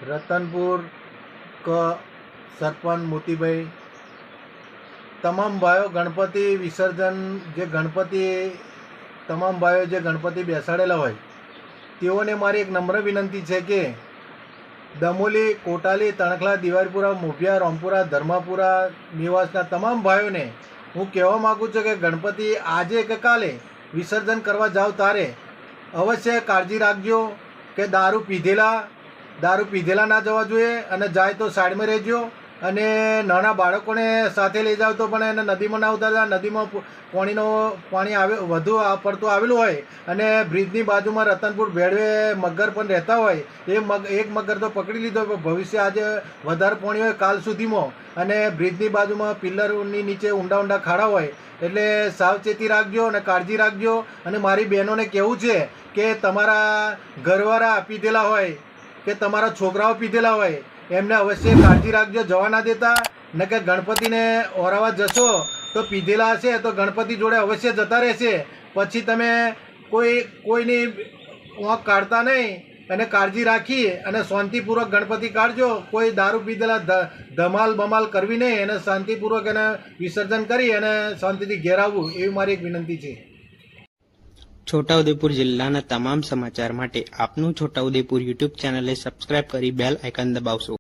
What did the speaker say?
રતનપુર ક સરપંચ મોતીભાઈ, તમામ ભાઈઓ ગણપતિ વિસર્જન તમામ ભાઈઓ જે ગણપતિ બેસાડેલા હોય તેઓને મારી એક નમ્ર વિનંતી છે કે દમોલી, કોટાલી, તણખલા, દિવાળીપુરા, મોભિયા, રામપુરા, ધર્માપુરા નિવાસના તમામ ભાઈઓને હું કહેવા માગું છું કે ગણપતિ આજે કે કાલે વિસર્જન કરવા જાઓ ત્યારે અવશ્ય કાળજી રાખજો કે દારૂ પીધેલા ના જવા જોઈએ, અને જાય તો સાઈડમાં રહેજો, અને નાના બાળકોને સાથે લઈ જાવ તો પણ એને નદીમાં ના ઉતારતા. નદીમાં પાણી વધુ પડતું આવેલું હોય અને બ્રિજની બાજુમાં રતનપુર ભેળવે મગર પણ રહેતા હોય, એક મગર તો પકડી લીધો, ભવિષ્ય આજે વધારે પાણી હોય કાલ સુધીમાં, અને બ્રિજની બાજુમાં પિલ્લરની નીચે ઊંડા ખાડા હોય, એટલે સાવચેતી રાખજો અને કાળજી રાખજો. અને મારી બહેનોને કહેવું છે કે તમારા ઘરવાળા પીધેલા હોય કે તમારા છોકરાઓ પીધેલા હોય એમને અવશ્ય કાળજી રાખજો, જવા ના દેતા. ને કે ગણપતિને ઓરાવા જશો તો પીધેલા હશે તો ગણપતિ જોડે અવશ્ય જતા રહેશે. પછી તમે કોઈની વાંક કાઢતા નહીં, અને કાળજી રાખી અને શાંતિપૂર્વક ગણપતિ કાઢજો. કોઈ દારૂ પીધેલા ધમાલ બમાલ કરવી નહીં, અને શાંતિપૂર્વક એને વિસર્જન કરી અને શાંતિથી ઘેર આવવું, એવી મારી એક વિનંતી છે. છોટાઉદેપુર જિલ્લાના તમામ સમાચાર માટે આપનું છોટાઉદેપુર યુટ્યુબ ચેનલને સબસ્ક્રાઇબ કરી બેલ આઇકન દબાવશો.